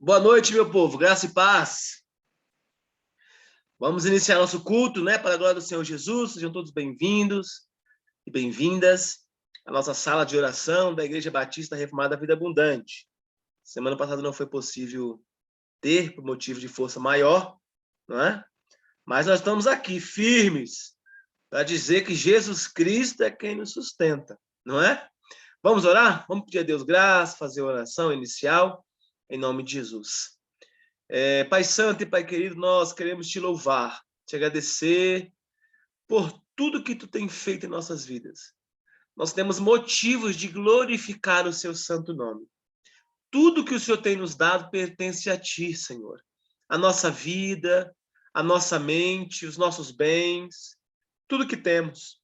Boa noite, meu povo, graça e paz. Vamos iniciar nosso culto, né? Para a glória do Senhor Jesus. Sejam todos bem-vindos e bem-vindas à nossa sala de oração da Igreja Batista Reformada Vida Abundante. Semana passada não foi possível ter, por motivo de força maior, não é? Mas nós estamos aqui, firmes, para dizer que Jesus Cristo é quem nos sustenta, não é? Vamos orar? Vamos pedir a Deus graça, fazer a oração inicial, em nome de Jesus. Pai Santo e Pai querido, nós queremos te louvar, te agradecer por tudo que tu tem feito em nossas vidas. Nós temos motivos de glorificar o seu santo nome. Tudo que o Senhor tem nos dado pertence a ti, Senhor. A nossa vida, a nossa mente, os nossos bens, tudo que temos.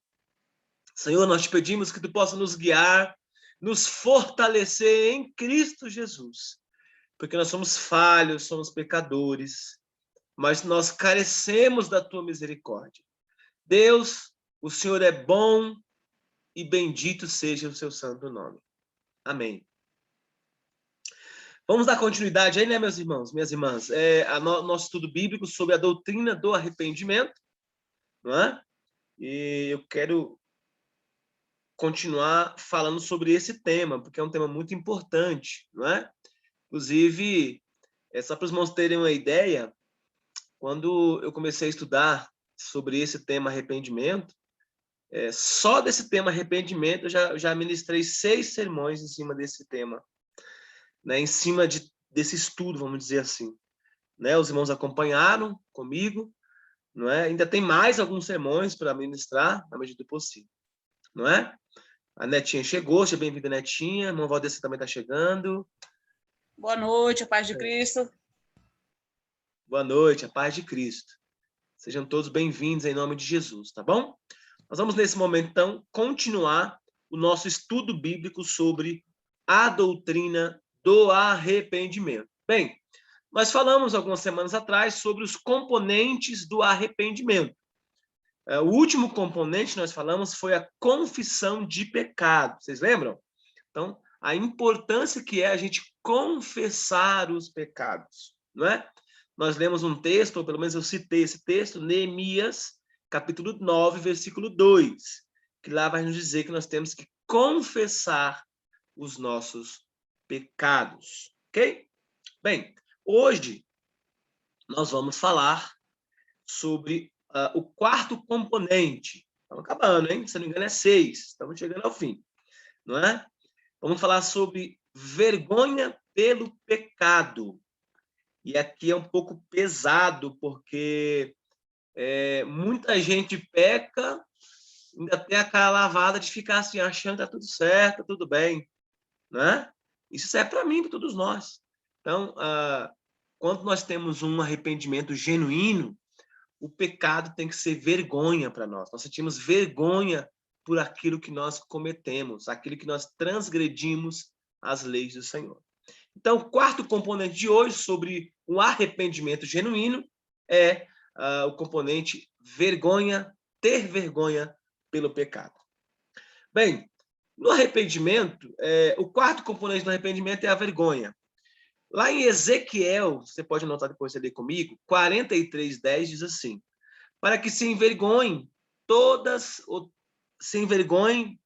Senhor, nós te pedimos que tu possa nos guiar, nos fortalecer em Cristo Jesus. Porque nós somos falhos, somos pecadores, mas nós carecemos da tua misericórdia. Deus, o Senhor é bom e bendito seja o seu santo nome. Amém. Vamos dar continuidade aí, né, meus irmãos, minhas irmãs? Nosso estudo bíblico sobre a doutrina do arrependimento, não é? E eu quero continuar falando sobre esse tema, porque é um tema muito importante, não é? Inclusive, só para os irmãos terem uma ideia, quando eu comecei a estudar sobre esse tema arrependimento, só desse tema arrependimento eu já ministrei 6 sermões em cima desse tema, né? Em cima desse estudo, vamos dizer assim, né? Os irmãos acompanharam comigo, não é? Ainda tem mais alguns sermões para ministrar na medida do possível, não é? A Netinha chegou, seja bem-vinda, Netinha. A irmã Valdeci também está chegando. Boa noite, a paz de Cristo. Boa noite, a paz de Cristo. Sejam todos bem-vindos em nome de Jesus, tá bom? Nós vamos, nesse momento, então, continuar o nosso estudo bíblico sobre a doutrina do arrependimento. Bem, nós falamos algumas semanas atrás sobre os componentes do arrependimento. O último componente que nós falamos foi a confissão de pecado. Vocês lembram? Então, a importância que é a gente confessar os pecados, não é? Nós lemos um texto, ou pelo menos eu citei esse texto, Neemias, capítulo 9, versículo 2, que lá vai nos dizer que nós temos que confessar os nossos pecados, ok? Bem, hoje nós vamos falar sobre o quarto componente. Estamos acabando, hein? Se não me engano, é 6. Estamos chegando ao fim, não é? Vamos falar sobre vergonha pelo pecado. E aqui é um pouco pesado, porque muita gente peca, ainda tem aquela lavada de ficar assim, achando que está tudo certo, tá tudo bem, né? Isso serve para mim, para todos nós. Então, quando nós temos um arrependimento genuíno, o pecado tem que ser vergonha para nós. Nós sentimos vergonha por aquilo que nós cometemos, aquilo que nós transgredimos as leis do Senhor. Então, o quarto componente de hoje sobre um arrependimento genuíno é o componente vergonha, ter vergonha pelo pecado. Bem, no arrependimento, o quarto componente do arrependimento é a vergonha. Lá em Ezequiel, você pode anotar depois você ler comigo, 43:10 diz assim: para que se envergonhem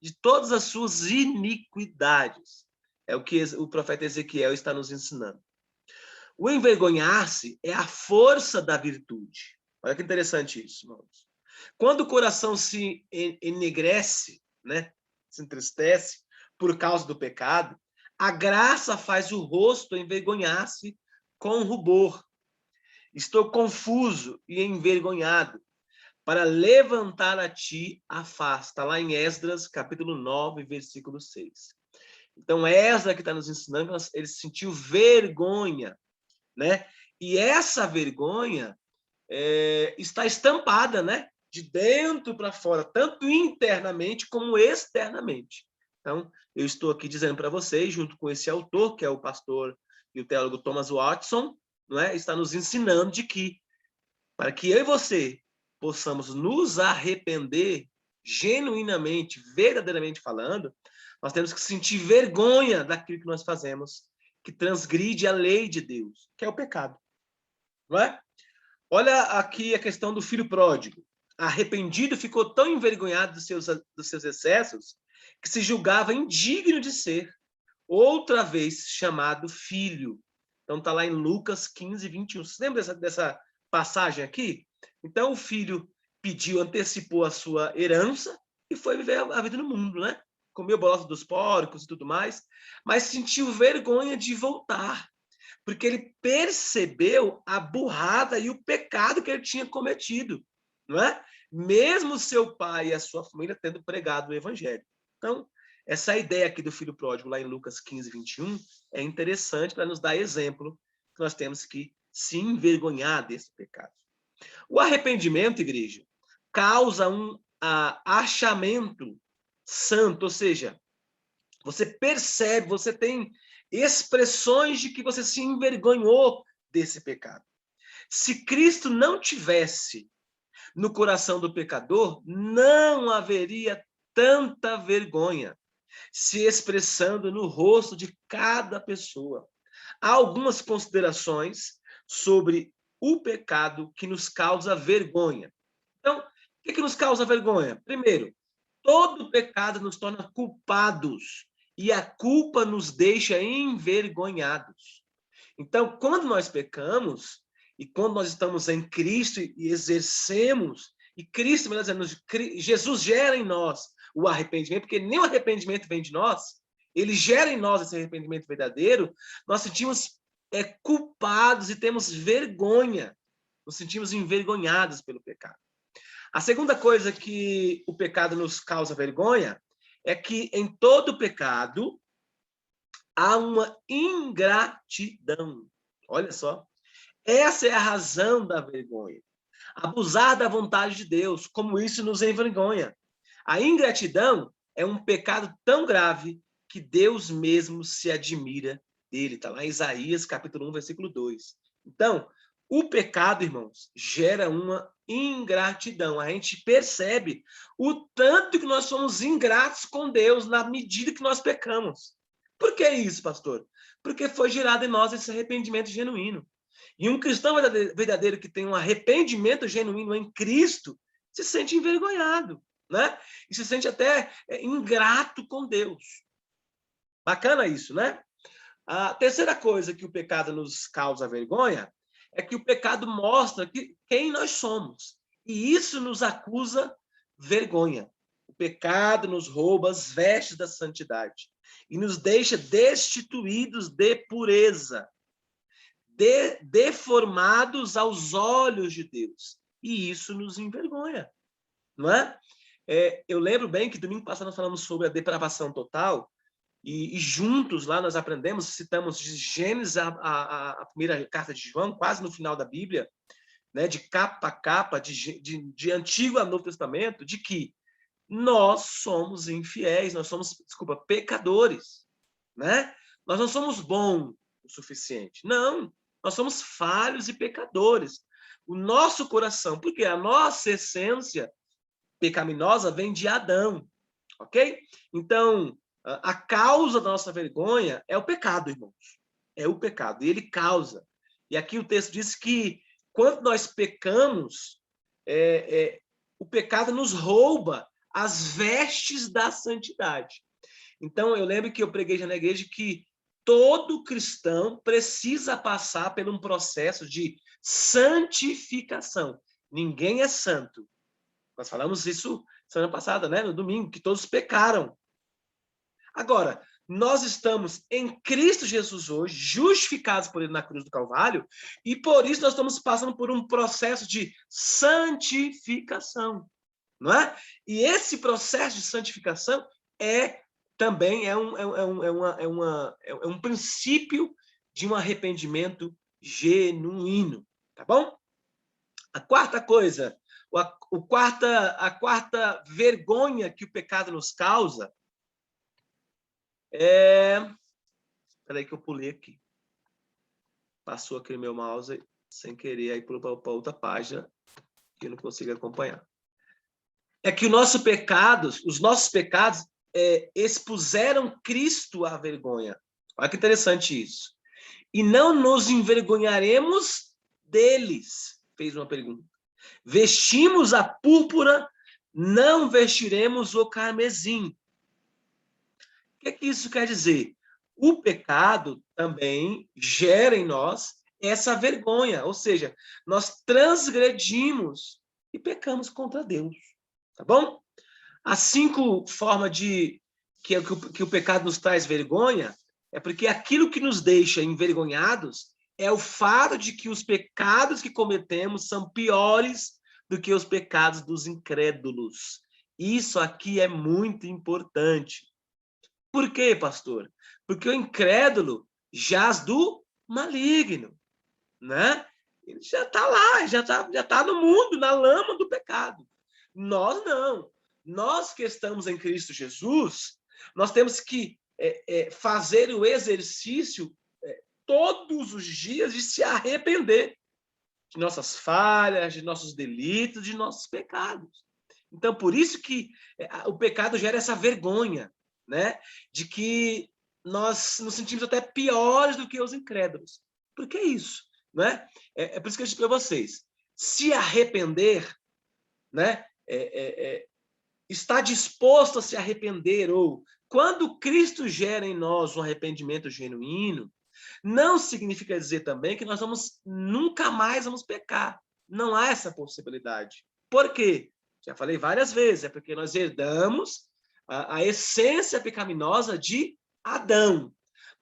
de todas as suas iniquidades. É o que o profeta Ezequiel está nos ensinando. O envergonhar-se é a força da virtude. Olha que interessante isso, irmãos. Quando o coração se enegrece, né, se entristece por causa do pecado, a graça faz o rosto envergonhar-se com rubor. Estou confuso e envergonhado. Para levantar a ti a face. Está lá em Esdras, capítulo 9, versículo 6. Então, Esdras que está nos ensinando, ele sentiu vergonha, né? E essa vergonha está estampada, né? De dentro para fora, tanto internamente como externamente. Então, eu estou aqui dizendo para vocês, junto com esse autor, que é o pastor e o teólogo Thomas Watson, não é? Está nos ensinando de que, para que eu e você possamos nos arrepender genuinamente, verdadeiramente falando, nós temos que sentir vergonha daquilo que nós fazemos que transgride a lei de Deus, que é o pecado. Não é? Olha aqui a questão do filho pródigo. Arrependido, ficou tão envergonhado dos seus excessos que se julgava indigno de ser outra vez chamado filho. Então está lá em Lucas 15, 21. Você lembra dessa passagem aqui? Então o filho pediu, antecipou a sua herança e foi viver a vida no mundo, né? Comeu bolota dos porcos e tudo mais, mas sentiu vergonha de voltar, porque ele percebeu a burrada e o pecado que ele tinha cometido, não é? Mesmo seu pai e a sua família tendo pregado o evangelho. Então, essa ideia aqui do filho pródigo, lá em Lucas 15, 21, é interessante para nos dar exemplo que nós temos que se envergonhar desse pecado. O arrependimento, igreja, causa um achamento santo, ou seja, você percebe, você tem expressões de que você se envergonhou desse pecado. Se Cristo não tivesse no coração do pecador, não haveria tanta vergonha se expressando no rosto de cada pessoa. Há algumas considerações sobre o pecado que nos causa vergonha. Então, o que nos causa vergonha? Primeiro, todo pecado nos torna culpados e a culpa nos deixa envergonhados. Então, quando nós pecamos e quando nós estamos em Cristo e exercemos, e Cristo, melhor dizendo, Jesus gera em nós o arrependimento, porque nem o arrependimento vem de nós, ele gera em nós esse arrependimento verdadeiro, nós sentimos culpados e temos vergonha, nos sentimos envergonhados pelo pecado. A segunda coisa que o pecado nos causa vergonha é que em todo pecado há uma ingratidão. Olha só. Essa é a razão da vergonha. Abusar da vontade de Deus, como isso nos envergonha. A ingratidão é um pecado tão grave que Deus mesmo se admira dele. Está lá em Isaías, capítulo 1, versículo 2. Então, o pecado, irmãos, gera uma ingratidão. A gente percebe o tanto que nós somos ingratos com Deus na medida que nós pecamos. Por que isso, pastor? Porque foi gerado em nós esse arrependimento genuíno. E um cristão verdadeiro que tem um arrependimento genuíno em Cristo se sente envergonhado, né? E se sente até ingrato com Deus. Bacana isso, né? A terceira coisa que o pecado nos causa vergonha é que o pecado mostra quem nós somos. E isso nos acusa vergonha. O pecado nos rouba as vestes da santidade e nos deixa destituídos de pureza, deformados aos olhos de Deus. E isso nos envergonha, não é? Eu lembro bem que domingo passado nós falamos sobre a depravação total e juntos lá nós aprendemos, citamos de Gênesis a primeira carta de João, quase no final da Bíblia, né, de capa a capa, de Antigo a Novo Testamento, de que nós somos infiéis, nós somos, pecadores, né? Nós não somos bons o suficiente. Não, nós somos falhos e pecadores. O nosso coração, porque a nossa essência pecaminosa vem de Adão, ok? Então, a causa da nossa vergonha é o pecado, irmãos. É o pecado, e ele causa. E aqui o texto diz que quando nós pecamos, o pecado nos rouba as vestes da santidade. Então, eu lembro que eu preguei já na igreja que todo cristão precisa passar por um processo de santificação. Ninguém é santo. Nós falamos isso semana passada, né? No domingo, que todos pecaram. Agora, nós estamos em Cristo Jesus hoje, justificados por ele na cruz do Calvário, e por isso nós estamos passando por um processo de santificação, não é? E esse processo de santificação também é um princípio de um arrependimento genuíno, tá bom? A quarta coisa, a quarta vergonha que o pecado nos causa Peraí que eu pulei aqui. Passou aqui o meu mouse sem querer, aí pulou para outra página que eu não consigo acompanhar. É que os nossos pecados expuseram Cristo à vergonha. Olha que interessante isso. e não nos envergonharemos deles. Fez uma pergunta. Vestimos a púrpura, não vestiremos o carmesim. O que isso quer dizer? O pecado também gera em nós essa vergonha, ou seja, nós transgredimos e pecamos contra Deus, tá bom? As 5 formas que o pecado nos traz vergonha é porque aquilo que nos deixa envergonhados é o fato de que os pecados que cometemos são piores do que os pecados dos incrédulos. Isso aqui é muito importante. Por quê, pastor? Porque o incrédulo jaz do maligno, né? Ele já está lá, já tá no mundo, na lama do pecado. Nós não. Nós que estamos em Cristo Jesus, nós temos que fazer o exercício todos os dias de se arrepender de nossas falhas, de nossos delitos, de nossos pecados. Então, por isso que o pecado gera essa vergonha, né? De que nós nos sentimos até piores do que os incrédulos. Por que isso? Né? É por isso que eu disse para vocês. Se arrepender, né? Está disposto a se arrepender, ou quando Cristo gera em nós um arrependimento genuíno, não significa dizer também que nós nunca mais vamos pecar. Não há essa possibilidade. Por quê? Já falei várias vezes, é porque nós herdamos a essência pecaminosa de Adão.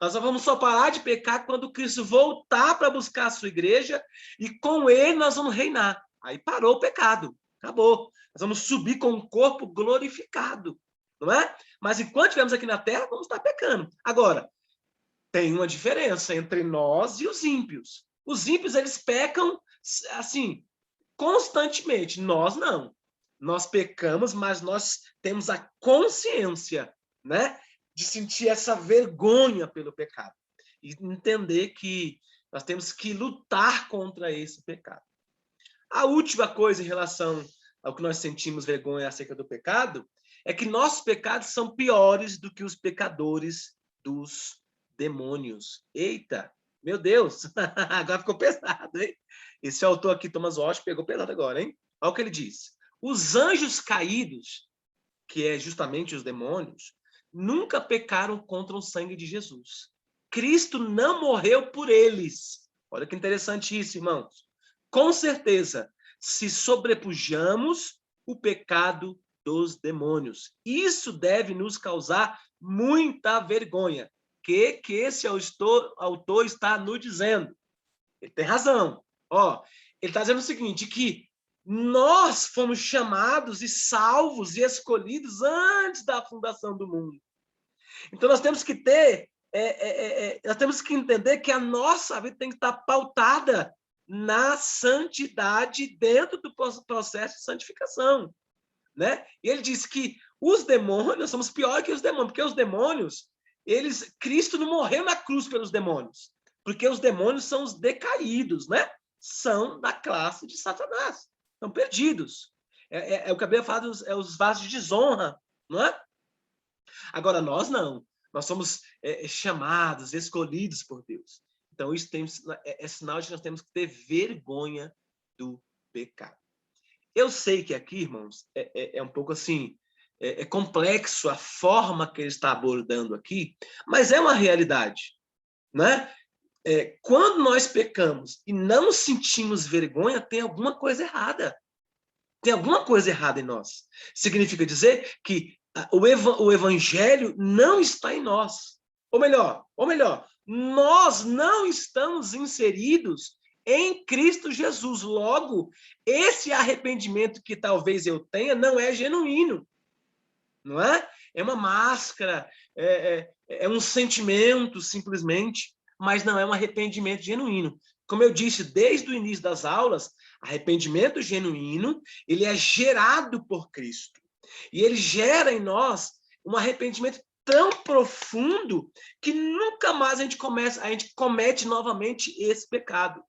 Nós vamos só parar de pecar quando Cristo voltar para buscar a sua igreja e com ele nós vamos reinar. Aí parou o pecado, acabou. Nós vamos subir com um corpo glorificado, não é? Mas enquanto estivermos aqui na terra, vamos estar pecando. Agora, tem uma diferença entre nós e os ímpios. Os ímpios, eles pecam, assim, constantemente. Nós não. Nós pecamos, mas nós temos a consciência, né, de sentir essa vergonha pelo pecado. E entender que nós temos que lutar contra esse pecado. A última coisa em relação ao que nós sentimos vergonha acerca do pecado é que nossos pecados são piores do que os pecadores dos demônios. Eita, meu Deus, agora ficou pesado, hein? Esse autor aqui, Thomas Watts, pegou pesado agora, hein? Olha o que ele diz. Os anjos caídos, que é justamente os demônios, nunca pecaram contra o sangue de Jesus. Cristo não morreu por eles. Olha que interessante isso, irmãos. Com certeza, se sobrepujamos o pecado dos demônios. Isso deve nos causar muita vergonha. Que esse autor está nos dizendo. Ele tem razão. Ó, ele está dizendo o seguinte, que nós fomos chamados e salvos e escolhidos antes da fundação do mundo. Então, nós temos que nós temos que entender que a nossa vida tem que estar pautada na santidade dentro do processo de santificação, né? E ele diz que os demônios, somos piores que os demônios, porque os demônios, Cristo não morreu na cruz pelos demônios, porque os demônios são os decaídos, né? São da classe de Satanás, estão perdidos. O que a Bíblia fala os vasos de desonra, não é? Agora, nós não. Nós somos chamados, escolhidos por Deus. Então, isso é sinal de que nós temos que ter vergonha do pecado. Eu sei que aqui, irmãos, é um pouco assim, é complexo a forma que ele está abordando aqui, mas é uma realidade, né? Quando nós pecamos e não sentimos vergonha, tem alguma coisa errada. Tem alguma coisa errada em nós. Significa dizer que o evangelho não está em nós. Ou melhor, nós não estamos inseridos em Cristo Jesus. Logo, esse arrependimento que talvez eu tenha não é genuíno. Não é? É uma máscara, é um sentimento, simplesmente, mas não é um arrependimento genuíno. Como eu disse desde o início das aulas, arrependimento genuíno, ele é gerado por Cristo. E ele gera em nós um arrependimento tão profundo que nunca mais a gente comete novamente esse pecado.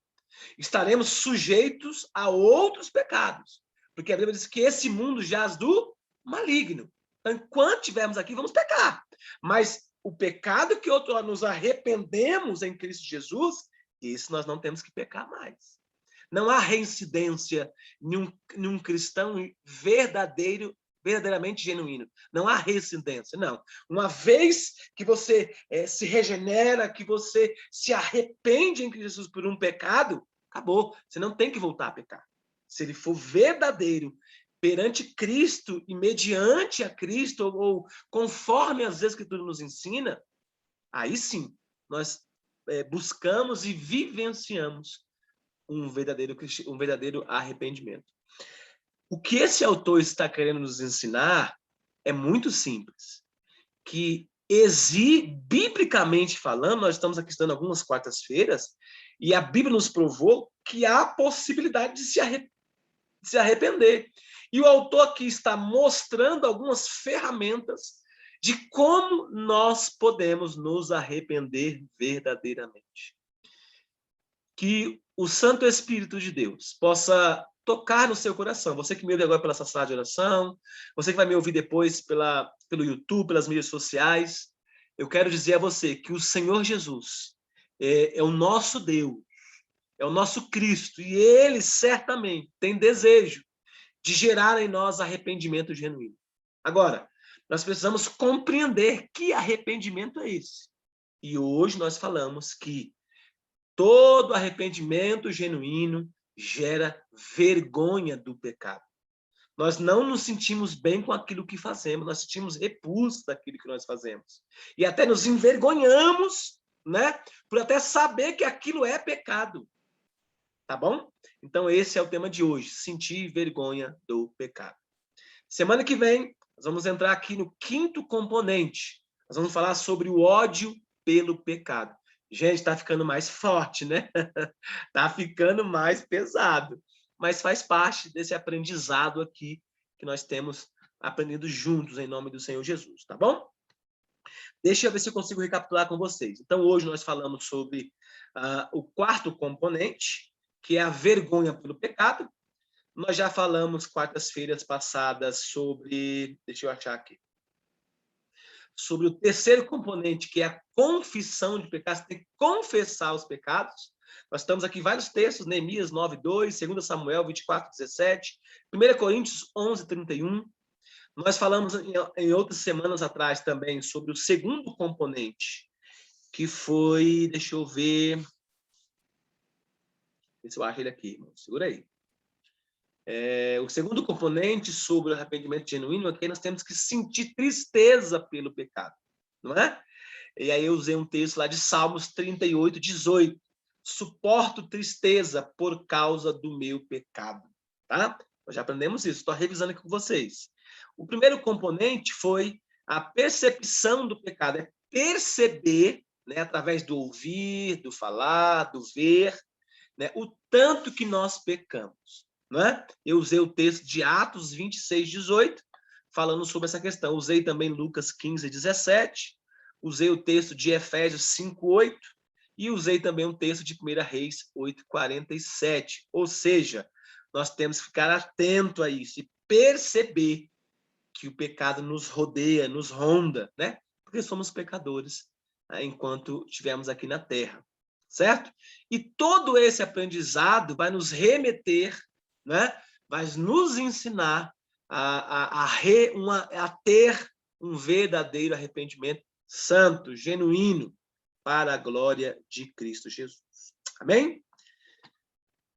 Estaremos sujeitos a outros pecados, porque a Bíblia diz que esse mundo jaz do maligno. Então, enquanto estivermos aqui, vamos pecar. Mas o pecado que nós arrependemos em Cristo Jesus, isso nós não temos que pecar mais. Não há reincidência em um cristão verdadeiramente genuíno. Não há reincidência, não. Uma vez que você se regenera, que você se arrepende em Cristo Jesus por um pecado, acabou. Você não tem que voltar a pecar. Se ele for verdadeiro perante Cristo e mediante a Cristo, ou conforme as Escrituras nos ensina, aí sim, nós buscamos e vivenciamos um verdadeiro arrependimento. O que esse autor está querendo nos ensinar é muito simples, que biblicamente falando, nós estamos aqui estudando algumas quartas-feiras, e a Bíblia nos provou que há possibilidade de se arrepender. E o autor aqui está mostrando algumas ferramentas de como nós podemos nos arrepender verdadeiramente. Que o Santo Espírito de Deus possa tocar no seu coração. Você que me ouve agora pela sala de oração, você que vai me ouvir depois pelo YouTube, pelas mídias sociais, eu quero dizer a você que o Senhor Jesus é o nosso Deus, é o nosso Cristo, e Ele certamente tem desejo de gerar em nós arrependimento genuíno. Agora, nós precisamos compreender que arrependimento é esse. E hoje nós falamos que todo arrependimento genuíno gera vergonha do pecado. Nós não nos sentimos bem com aquilo que fazemos, nós sentimos repulso daquilo que nós fazemos. E até nos envergonhamos, né? Por até saber que aquilo é pecado. Tá bom? Então, esse é o tema de hoje, sentir vergonha do pecado. Semana que vem, nós vamos entrar aqui no quinto componente. Nós vamos falar sobre o ódio pelo pecado. Gente, está ficando mais forte, né? Está ficando mais pesado. Mas faz parte desse aprendizado aqui que nós temos aprendido juntos em nome do Senhor Jesus, tá bom? Deixa eu ver se eu consigo recapitular com vocês. Então, hoje nós falamos sobre o quarto componente, que é a vergonha pelo pecado. Nós já falamos quartas-feiras passadas sobre... Deixa eu achar aqui. Sobre o terceiro componente, que é a confissão de pecados. Você tem que confessar os pecados. Nós estamos aqui vários textos, Neemias 9:2, 2 Samuel 24:17, 1 Coríntios 11:31. Nós falamos em outras semanas atrás também sobre o segundo componente, que foi... Deixa eu ver... se eu acho ele aqui, irmão. Segura aí. O segundo componente sobre o arrependimento genuíno é que nós temos que sentir tristeza pelo pecado, não é? E aí eu usei um texto lá de Salmos 38:18. Suporto tristeza por causa do meu pecado, tá? Nós já aprendemos isso, estou revisando aqui com vocês. O primeiro componente foi a percepção do pecado, é perceber, né, através do ouvir, do falar, do ver, né, o tanto que nós pecamos. Não é? Eu usei o texto de Atos 26:18, falando sobre essa questão. Usei também Lucas 15:17, usei o texto de Efésios 5:8 e usei também um texto de 1 Reis 8:47. Ou seja, nós temos que ficar atento a isso e perceber que o pecado nos rodeia, nos ronda, né? Porque somos pecadores, né, enquanto estivermos aqui na Terra, certo? E todo esse aprendizado vai nos remeter, né? Vai nos ensinar a ter um verdadeiro arrependimento santo, genuíno, para a glória de Cristo Jesus. Amém?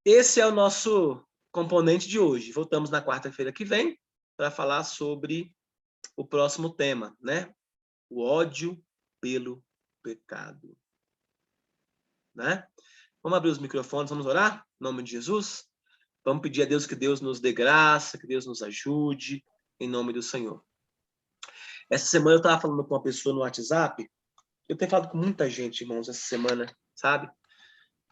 Esse é o nosso componente de hoje. Voltamos na quarta-feira que vem para falar sobre o próximo tema, né? O ódio pelo pecado. Né? Vamos abrir os microfones, vamos orar? Em nome de Jesus? Vamos pedir a Deus que Deus nos dê graça, que Deus nos ajude, em nome do Senhor. Essa semana eu estava falando com uma pessoa no WhatsApp, eu tenho falado com muita gente, irmãos, essa semana, sabe?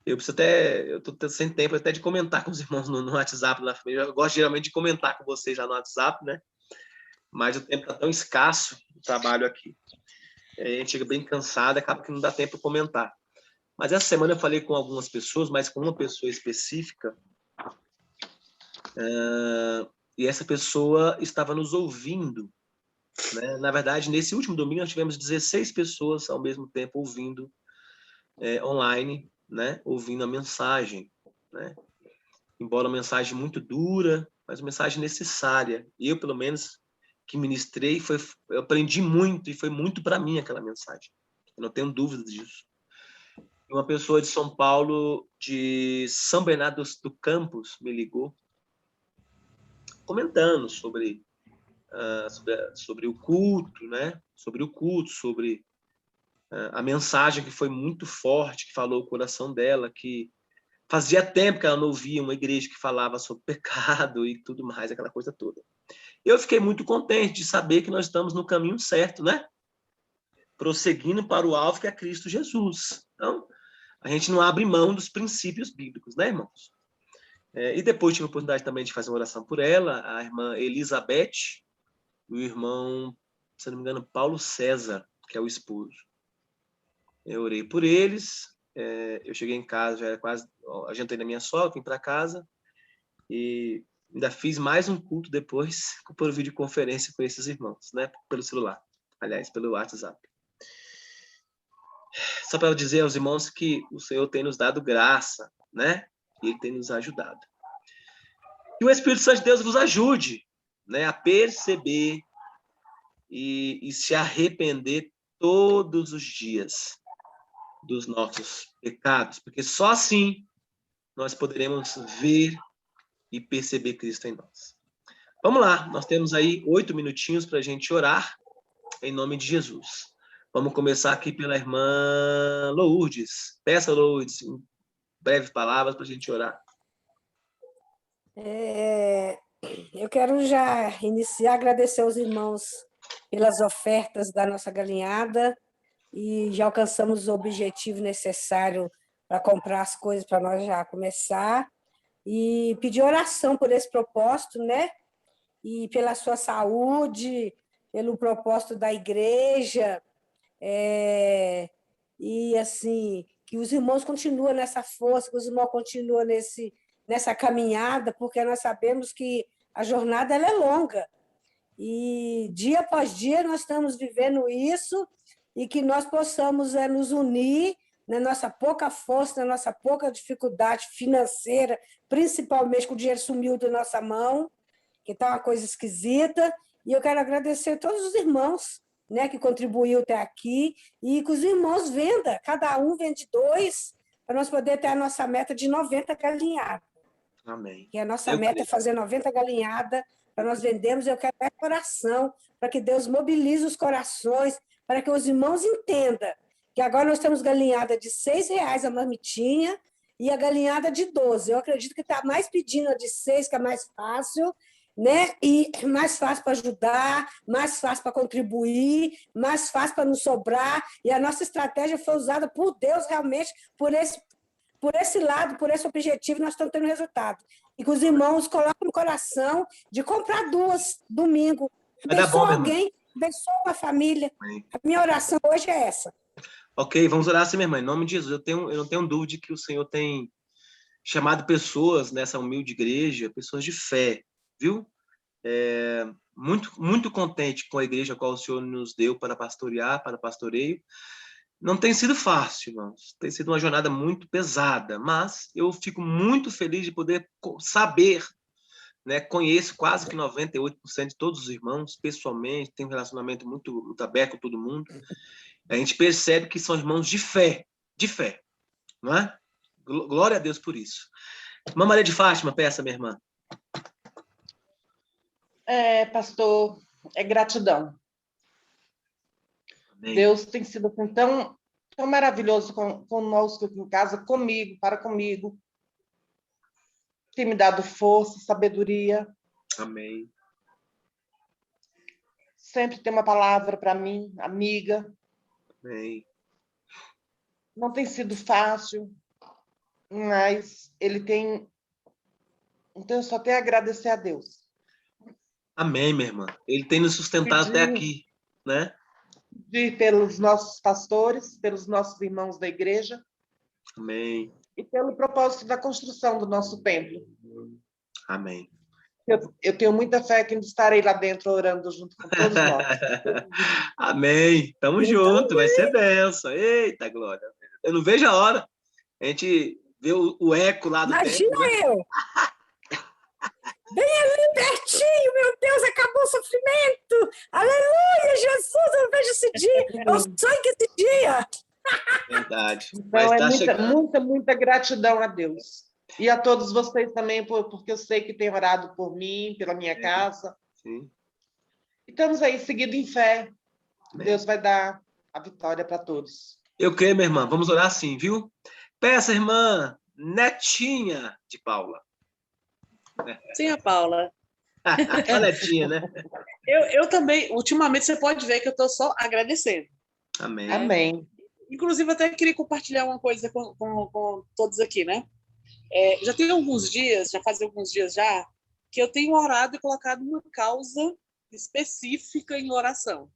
Eu estou sem tempo até de comentar com os irmãos no WhatsApp, na família. Eu gosto geralmente de comentar com vocês já no WhatsApp, né? Mas o tempo está tão escasso, o trabalho aqui. A gente chega bem cansado, acaba que não dá tempo de comentar. Mas essa semana eu falei com algumas pessoas, mas com uma pessoa específica, e essa pessoa estava nos ouvindo né? Na verdade, nesse último domingo, nós tivemos 16 pessoas ao mesmo tempo ouvindo online, né? Ouvindo a mensagem, né? Embora uma mensagem muito dura, mas uma mensagem necessária. Eu, pelo menos, que ministrei, eu aprendi muito, e foi muito para mim aquela mensagem. Eu não tenho dúvida disso. Uma pessoa de São Paulo, de São Bernardo do Campos, me ligou, comentando sobre o culto, né? Sobre o culto, sobre a mensagem que foi muito forte, que falou o coração dela, que fazia tempo que ela não ouvia uma igreja que falava sobre pecado e tudo mais, aquela coisa toda. Eu fiquei muito contente de saber que nós estamos no caminho certo, né? Prosseguindo para o alvo que é Cristo Jesus. Então, a gente não abre mão dos princípios bíblicos, né, irmãos? E depois tive a oportunidade também de fazer uma oração por ela, a irmã Elizabeth, e o irmão, se não me engano, Paulo César, que é o esposo. Eu orei por eles, eu cheguei em casa, já era quase, jantei na minha sogra, vim para casa, e ainda fiz mais um culto depois, por videoconferência com esses irmãos, né? Pelo celular, aliás, pelo WhatsApp. Só para dizer aos irmãos que o Senhor tem nos dado graça, né? E Ele tem nos ajudado. Que o Espírito Santo de Deus vos ajude, né? A perceber e se arrepender todos os dias dos nossos pecados, porque só assim nós poderemos ver e perceber Cristo em nós. Vamos lá, nós temos aí 8 minutinhos para a gente orar, em nome de Jesus. Vamos começar aqui pela irmã Lourdes. Peça, Lourdes, em breves palavras para a gente orar. Eu quero já iniciar, agradecer aos irmãos pelas ofertas da nossa galinhada, e já alcançamos o objetivo necessário para comprar as coisas para nós já começar, e pedir oração por esse propósito, né? E pela sua saúde, pelo propósito da igreja, e assim, que os irmãos continuem nessa força, que os irmãos continuem nessa caminhada, porque nós sabemos que a jornada ela é longa, e dia após dia nós estamos vivendo isso, e que nós possamos nos unir na nossa pouca força, na nossa pouca dificuldade financeira, principalmente com o dinheiro sumiu da nossa mão, que está uma coisa esquisita, e eu quero agradecer a todos os irmãos, né, que contribuiu até aqui, e que os irmãos vendam, cada um vende 2, para nós poder ter a nossa meta de 90 galinhadas. Amém. Que a nossa meta é fazer 90 galinhadas, para nós vendermos. Eu quero ter coração, para que Deus mobilize os corações, para que os irmãos entendam que agora nós temos galinhada de R$6 a marmitinha e a galinhada de 12. Eu acredito que está mais pedindo a de 6, que é mais fácil, né? E mais fácil para ajudar, mais fácil para contribuir, mais fácil para não sobrar. E a nossa estratégia foi usada por Deus realmente por esse lado, por esse objetivo, nós estamos tendo resultado. E que os irmãos colocam no coração de comprar 2 domingo. Abençoa alguém, abençoa uma família. Amém. A minha oração hoje é essa. Ok, vamos orar assim, minha irmã. Em nome de Jesus, eu não tenho dúvida que o Senhor tem chamado pessoas nessa humilde igreja, pessoas de fé, viu? Muito, muito contente com a igreja a qual o Senhor nos deu para pastorear, para pastoreio. Não tem sido fácil, irmãos. Tem sido uma jornada muito pesada, mas eu fico muito feliz de poder saber, né? Conheço quase que 98% de todos os irmãos pessoalmente, tenho um relacionamento muito, muito aberto com todo mundo. A gente percebe que são irmãos de fé, não é? Glória a Deus por isso. Irmã Maria de Fátima, peça, minha irmã. Pastor, gratidão. Amém. Deus tem sido tão maravilhoso conosco aqui em casa, comigo. Tem me dado força, sabedoria. Amém. Sempre tem uma palavra para mim, amiga. Amém. Não tem sido fácil, mas ele tem... Então, eu só tenho a agradecer a Deus. Amém, minha irmã. Ele tem nos sustentado até aqui, né? Pelos nossos pastores, pelos nossos irmãos da igreja. Amém. E pelo propósito da construção do nosso templo. Amém. Eu tenho muita fé que estarei lá dentro orando junto com todos nós. Amém. Tamo junto, vai ser bênção. Eita, glória. Eu não vejo a hora. A gente vê o eco lá do Imagina templo, né? eu! Bem ali pertinho, meu Deus, acabou o sofrimento! Aleluia, Jesus, eu vejo esse dia! Eu sonho que esse dia! Verdade. Mas Então, tá muita, chegando. muita, muita gratidão a Deus. E a todos vocês também, porque eu sei que têm orado por mim, pela minha casa. Sim. E estamos aí, seguindo em fé. Amém. Deus vai dar a vitória para todos. Eu creio, minha irmã. Vamos orar sim, viu? Peça, irmã Netinha de Paula. Sim, a Paula. A Netinha, né? Eu também, ultimamente, você pode ver que eu estou só agradecendo. Amém. Amém. Inclusive, até queria compartilhar uma coisa com todos aqui, né? Já tem alguns dias, já faz alguns dias já, que eu tenho orado e colocado uma causa específica em oração.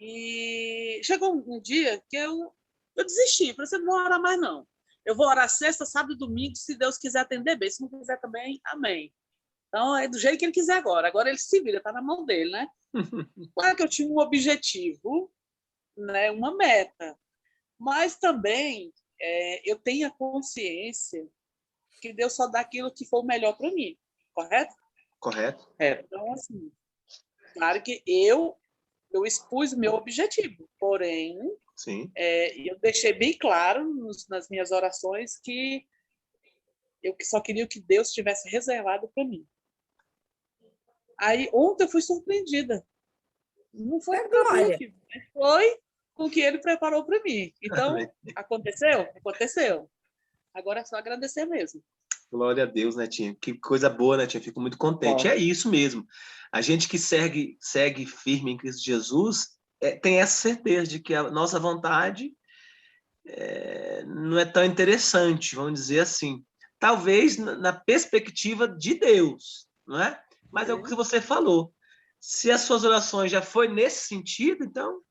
E chegou um dia que eu desisti. Falei, você não vou orar mais, não. Eu vou orar sexta, sábado e domingo, se Deus quiser atender bem. Se não quiser também, amém. Então, é do jeito que ele quiser agora. Agora ele se vira, está na mão dele, né? Claro que eu tinha um objetivo, né, uma meta. Mas também eu tenho a consciência que Deus só dá aquilo que for o melhor para mim. Correto? Correto. Então, assim, claro que eu expus o meu objetivo, porém, Sim. eu deixei bem claro nas minhas orações que eu só queria o que Deus tivesse reservado para mim. Aí, ontem eu fui surpreendida. Não foi com o objetivo, mas foi com o que ele preparou para mim. Então, aconteceu? Aconteceu. Agora é só agradecer mesmo. Glória a Deus, Netinha. Que coisa boa, Netinha. Fico muito contente. Bom. É isso mesmo. A gente que segue firme em Cristo Jesus tem essa certeza de que a nossa vontade não é tão interessante, vamos dizer assim. Talvez na perspectiva de Deus, não é? Mas é o que você falou. Se as suas orações já foi nesse sentido, então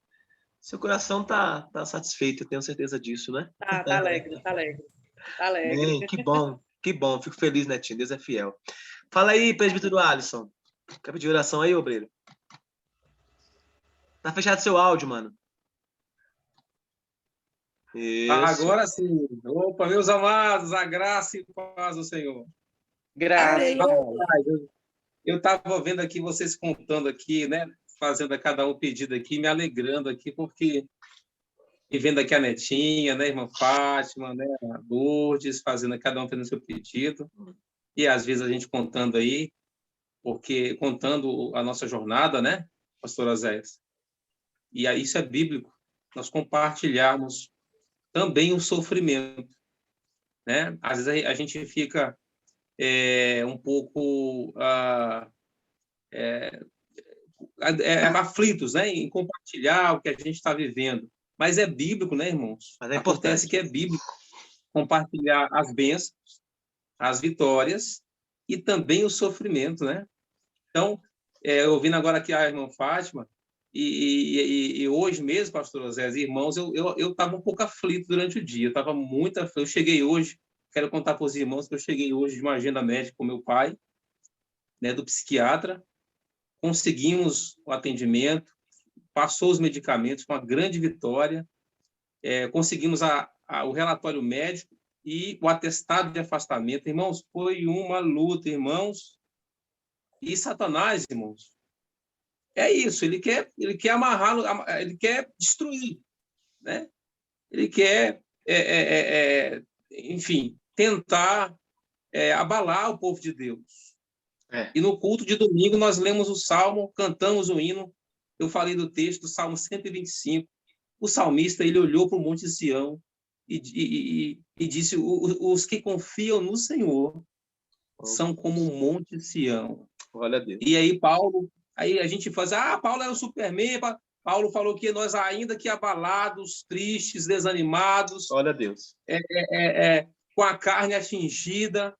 seu coração tá satisfeito, eu tenho certeza disso, né? Tá alegre, tá alegre. Tá alegre. Bem, que bom. Fico feliz, Netinho. Deus é fiel. Fala aí, presbítero Alisson. Quer pedir oração aí, obreiro? Tá fechado seu áudio, mano. Isso. Agora sim. Opa, meus amados, a graça e paz do Senhor. Graças. Eu estava vendo aqui vocês contando aqui, né? Fazendo a cada um pedido aqui, me alegrando aqui, porque e vendo aqui a Netinha, né, a irmã Fátima, né, a Lourdes, fazendo cada um tendo seu pedido. E às vezes a gente contando aí, porque contando a nossa jornada, né, pastora Zés? E aí isso é bíblico, nós compartilharmos também o sofrimento, né? Às vezes a gente fica um pouco aflitos, né, em compartilhar o que a gente está vivendo. Mas é bíblico, né, irmãos? Mas é Acontece importante. que é bíblico compartilhar as bênçãos, as vitórias e também o sofrimento, né? Então, ouvindo agora aqui a irmã Fátima, e hoje mesmo, pastor Zé, irmãos, eu estava um pouco aflito durante o dia, eu estava muito aflito. Eu cheguei hoje, quero contar para os irmãos que eu cheguei hoje de uma agenda médica com meu pai, né, do psiquiatra, conseguimos o atendimento, passou os medicamentos com uma grande vitória, conseguimos o relatório médico e o atestado de afastamento. Irmãos, foi uma luta, irmãos. E Satanás, irmãos, é isso, ele quer amarrá-lo, ele quer destruir, né? Ele quer, enfim, tentar abalar o povo de Deus. E no culto de domingo nós lemos o Salmo, cantamos o hino. Eu falei do texto do Salmo 125. O salmista, ele olhou para o Monte Sião e disse: os que confiam no Senhor são como um Monte Sião. Olha a Deus. E aí aí a gente faz, Paulo era o Superman. Paulo falou que nós, ainda que abalados, tristes, desanimados, Olha a Deus. com a carne atingida,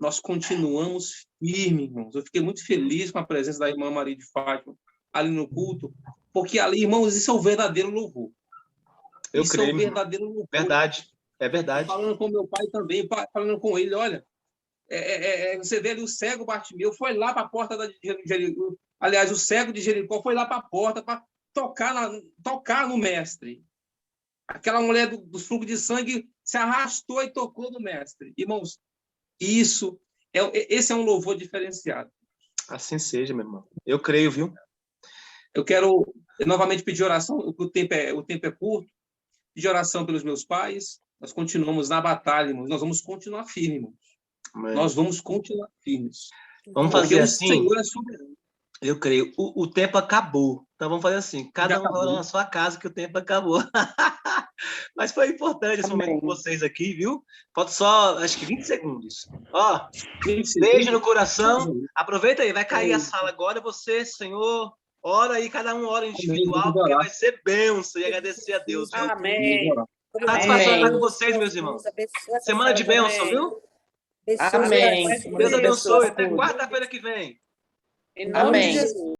nós continuamos firmes, irmãos. Eu fiquei muito feliz com a presença da irmã Maria de Fátima ali no culto, porque ali, irmãos, isso é o verdadeiro louvor. Eu creio, é o verdadeiro louvor. Verdade, é verdade. Falando com meu pai também, falando com ele, olha, Você vê ali o cego Bartimeu, foi lá para a porta de Jericó. Aliás, o cego de Jericó foi lá para a porta para tocar no mestre. Aquela mulher do fluxo de sangue se arrastou e tocou no mestre. Irmãos, esse é um louvor diferenciado. Assim seja, meu irmão. Eu creio, viu? Eu quero novamente pedir oração, o tempo é curto, pedir oração pelos meus pais. Nós continuamos na batalha, irmãos. Nós vamos continuar firmes, irmãos. Amém. Nós vamos continuar firmes. Vamos fazer assim. O Senhor é soberano. Eu creio. O tempo acabou. Então vamos fazer assim. Cada um ora na sua casa que o tempo acabou. Mas foi importante esse momento com vocês aqui, viu? Falta só, acho que 20 segundos. Ó, beijo no coração. Aproveita aí, vai cair a sala agora. Você, Senhor, ora aí, cada um ora individual, porque vai ser bênção e agradecer a Deus, viu? Amém. Satisfação estar com vocês, meus irmãos. Semana de bênção, viu? Amém. Deus abençoe. Até quarta-feira que vem. Em nome de Amém. Jesus.